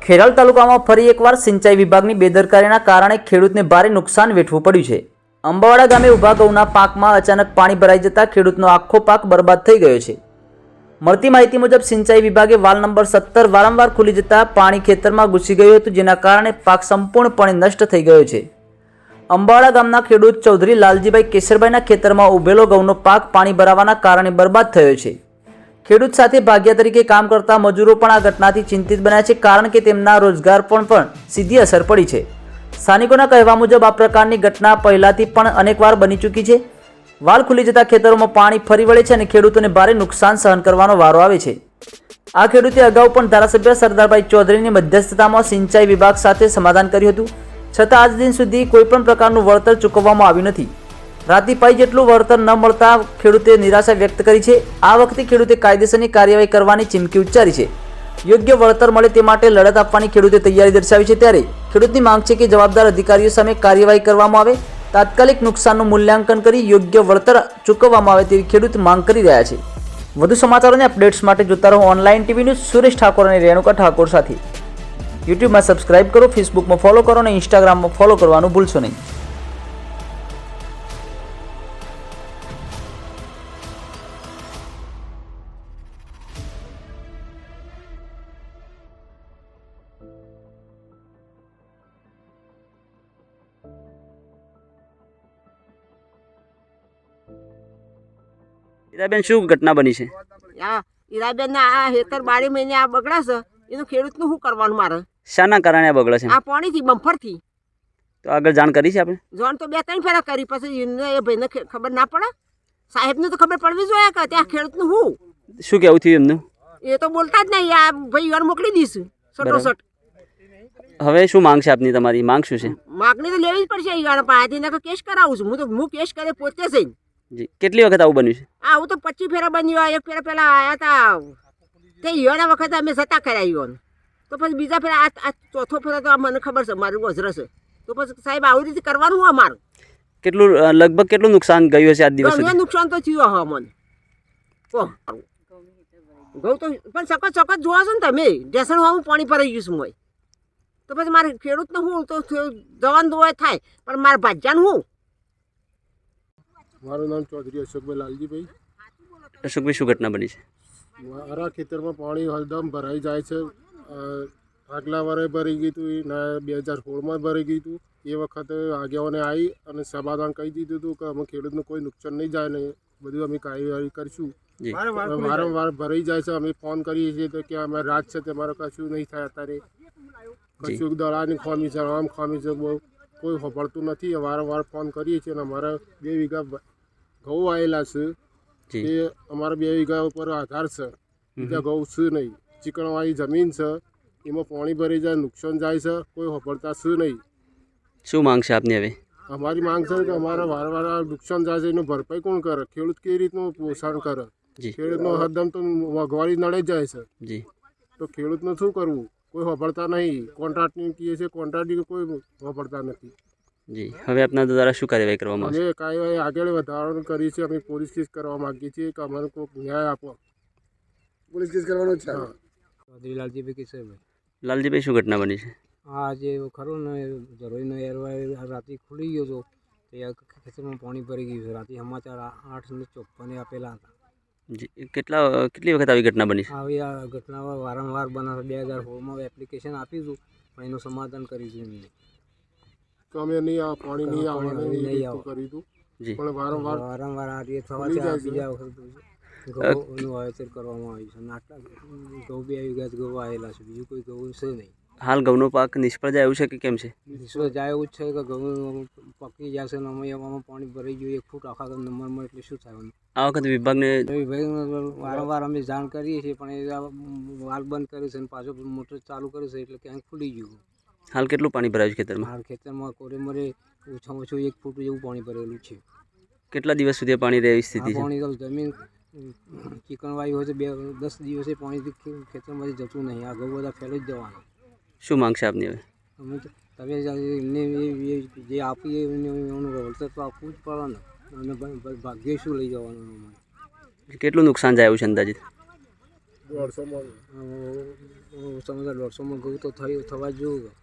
ખેરાલ તાલુકામાં ફરી એકવાર સિંચાઈ વિભાગની બેદરકારીના કારણે ખેડૂતને ભારે નુકસાન વેઠવું પડ્યું છે। અંબાવાડા ગામે ઊભા ઘઉંના પાકમાં અચાનક પાણી ભરાઈ જતાં ખેડૂતનો આખો પાક બરબાદ થઈ ગયો છે। મળતી માહિતી મુજબ સિંચાઈ વિભાગે વાલ નંબર 17 વારંવાર ખુલી જતાં પાણી ખેતરમાં ઘૂસી ગયું હતું, જેના કારણે પાક સંપૂર્ણપણે નષ્ટ થઈ ગયો છે। અંબાવાડા ગામના ખેડૂત ચૌધરી લાલજીભાઈ કેસરભાઈના ખેતરમાં ઉભેલો ઘઉંનો પાક પાણી ભરાવાના કારણે બરબાદ થયો છે। ખેડૂત સાથે ભાગ્યા તરીકે કામ કરતા મજૂરો પણ આ ઘટનાથી ચિંતિત બન્યા છે, કારણ કે તેમના રોજગાર પર પણ સીધી અસર પડી છે। સ્થાનિકોના કહેવા મુજબ આ પ્રકારની ઘટના પહેલાથી પણ અનેકવાર બની ચૂકી છે। વાલ ખુલી જતા ખેતરોમાં પાણી ફરી વળે છે અને ખેડૂતોને ભારે નુકસાન સહન કરવાનો વારો આવે છે। આ ખેડૂતે અગાઉ પણ ધારાસભ્ય સરદારભાઈ ચૌધરીની મધ્યસ્થતામાં સિંચાઈ વિભાગ સાથે સમાધાન કર્યું હતું, છતાં આજ દિન સુધી કોઈપણ પ્રકારનું વળતર ચૂકવવામાં આવ્યું નથી। રાતીપાઈ જેટલું વળતર ન મળતા ખેડૂતે નિરાશા વ્યક્ત કરી છે। આ વખતે ખેડૂતે કાયદેસરની કાર્યવાહી કરવાની ચીમકી ઉચ્ચારી છે। યોગ્ય વળતર મળે તે માટે લડત આપવાની ખેડૂતે તૈયારી દર્શાવી છે। ત્યારે ખેડૂતની માંગ છે કે જવાબદાર અધિકારીઓ સામે કાર્યવાહી કરવામાં આવે, તાત્કાલિક નુકસાનનું મૂલ્યાંકન કરી યોગ્ય વળતર ચૂકવવામાં આવે તેવી ખેડૂત માંગ કરી રહ્યા છે। વધુ સમાચારોને અપડેટ્સ માટે જોતા રહો online TV news Suresh Thakor અને રેણુકા ઠાકોર સાથે। યુટ્યુબમાં સબસ્ક્રાઇબ કરો, ફેસબુકમાં ફોલો કરો અને ઇન્સ્ટાગ્રામમાં ફોલો કરવાનું ભૂલશો નહીં। ઈરાબેન, શું ઘટના બની છે? ઈરાબેન ના આ હેતર 12 મહિને આ બગડા છે, એનું ખેડૂતનું શું કરવાનું મારે? શાના કારણે આ બગડે છે? આ પાણીથી બમ્ફરથી। તો આગળ જાણ કરી છે આપણે? જાણ તો 2-3 ફેરા કરી, પછી એ ભાઈને ખબર ના પડે? સાહેબને તો ખબર પડવી જોઈએ કે ત્યાં ખેડૂતનું શું કેવું થયું એમનું? એ તો બોલતા જ નહીં। આ ભાઈ વાર મોકલી દઈશું સટોસટ। હવે શું માંગ છે આપની? તમારી માંગ શું છે? માગણી તો લેવી જ પડશે ઈવાના પાસેથી, નકર કેસ કરાવું છું હું કેસ કરે પોતે છે જી। કેટલી વખત આવું બન્યું છે? આવું તો 25 ફેરા બન્યું। એક ફેરા પહેલા આવ્યા હતા તે ઈવાના વખતે અમે જતા કર્યા ઈવાન, તો પછી બીજા ફેરા આ ચોથો ફેરા તો મને ખબર છે મારું ગોઝર છે, તો પછી સાહેબ આવી રીતે કરવાનું હોય અમારું। કેટલું લગભગ કેટલું નુકસાન ગયું હશે આજ દિવસ સુધી? નુકસાન તો થયું હા મને ઘઉં તો પણ સખત જોવા છો ને તમે, ઢેસણ હું પાણી ભરાઈ ગયું છું હોય, તો પછી મારે ખેડૂતને હું તો જવાનું તો થાય, પણ મારે ભાજ્યાનું હું। મારું નામ ચૌધરી અશોકભાઈ લાલજીભાઈ। અશોકભાઈ, શું ઘટના બની છે? મારા ખેતરમાં પાણી હરદમ ભરાઈ જાય છે। આગલા વારે ભરાઈ ગયું હતું, ના 2016માં ભરાઈ ગયું હતું। એ વખતે આગેવાને આવી અને સમાધાન કહી દીધું હતું કે અમે ખેડૂતને કોઈ નુકસાન નહીં જાય ને બધું અમે કાર્યવાહી કરીશું। વારંવાર ભરાઈ જાય છે, અમે ફોન કરીએ છીએ તો કે અમે રાત છે તમારે કશું નહીં થાય, અત્યારે કશું દળાની ખામી છે, આમ ખામી છે, બહુ કોઈ સાંભળતું નથી। વારંવાર ફોન કરીએ છીએ અને અમારા 2 વીઘા ઘઉં આવેલા છે, એ અમારા 2 વીઘા ઉપર આધાર છે, બીજા ઘઉં છે નહીં। ચીકણવાળી જમીન છે, એમાં પાણી ભરી જાય, નુકસાન જાય છે, કોઈ સાંભળતા છે નહીં। શું માંગ છે આપની હવે? અમારી માંગ છે કે અમારા વારંવાર નુકસાન જાય છે એનું ભરપાઈ કોણ કરે? ખેડૂત કેવી રીતનું પોષણ કરે? ખેડૂતનો હરદમ તો મોંઘવારી નડે જાય છે જી, તો ખેડૂતનું શું કરવું? કોઈ સાંભળતા નહીં। કોન્ટ્રાક્ટની કહીએ છીએ, કોન્ટ્રાક્ટ કોઈ સાંભળતા નથી જી। હવે આપના દ્વારા શું કાર્યવાહી કરવામાં આવશે? અમે કાર્યવાહી આગળ વધારવાનું કરી છે। અમે પોલીસ કેસ કરવા માગીએ છીએ કે અમને કોઈ ન્યાય આપો। પોલીસ કેસ કરવાનો છે। ચૌધરી લાલજીભાઈ કિશોરભાઈ। લાલજીભાઈ, શું ઘટના બની છે? આ જે ખરું ને જરોઈનો એરવાય રાતે ખુલી ગયો હતો, તે ખેતરમાં પાણી ભરી ગયું છે। રાતે સમાચાર 8:54 આપેલા હતા જી। કેટલી વખત આવી ઘટના બની છે? આવી આ ઘટનાઓ વારંવાર બનાવે। 2016માં એપ્લિકેશન આપી હતું, પણ એનું સમાધાન કર્યું એમને તો અમે નહીં આ પાણી નહીં આવવાનું કર્યું હતું, પણ વારંવાર આ રીતે થવા બીજા વખત ઘઉંનું વાવેતર કરવામાં આવ્યું છે અને આટલા ઘઉં 2 વીઘા ઘઉં આવેલા છે, બીજું કોઈ ઘઉં છે નહીં। હાલ ઘઉંનો પાક નિષ્ફળ જાય એવું છે કે કેમ છે? નિષ્ફળ જાય એવું જ છે કે ઘઉં પકી જશે ને અમે પાણી ભરાઈ ગયું 1 ફૂટ આખા નંબરમાં, એટલે શું થાય? આ વખતે વિભાગને વારંવાર અમે જાણ કરીએ છીએ, પણ એ વાલ બંધ કરે છે અને પાછો મોટર ચાલુ કરે છે, એટલે ક્યાંક ખુલી ગયું। હાલ કેટલું પાણી ભરાયું છે ખેતરમાં? હાલ ખેતરમાં કોરેમરે ઓછામાં ઓછું 1 ફૂટ જેવું પાણી ભરેલું છે। કેટલા દિવસ સુધી પાણી રહે એવી સ્થિતિ છે? પાણી તો જમીન ચીકણવાળી હોય તો 10 દિવસે પાણીથી ખેતરમાંથી જતું નહીં। આ ઘઉં બધા ફેલાઈ જ જવાના। શું માંગ છે આપની હવે? અમે તો તમે એમને જે આપીએ એનું વળતર તો આપવું જ પડે ને, અને ભાગ્ય શું લઈ જવાનું? કેટલું નુકસાન જાય એવું છે અંદાજિત? 150 માં સમાચાર 150 માં ઘઉં તો થવા જ જોયું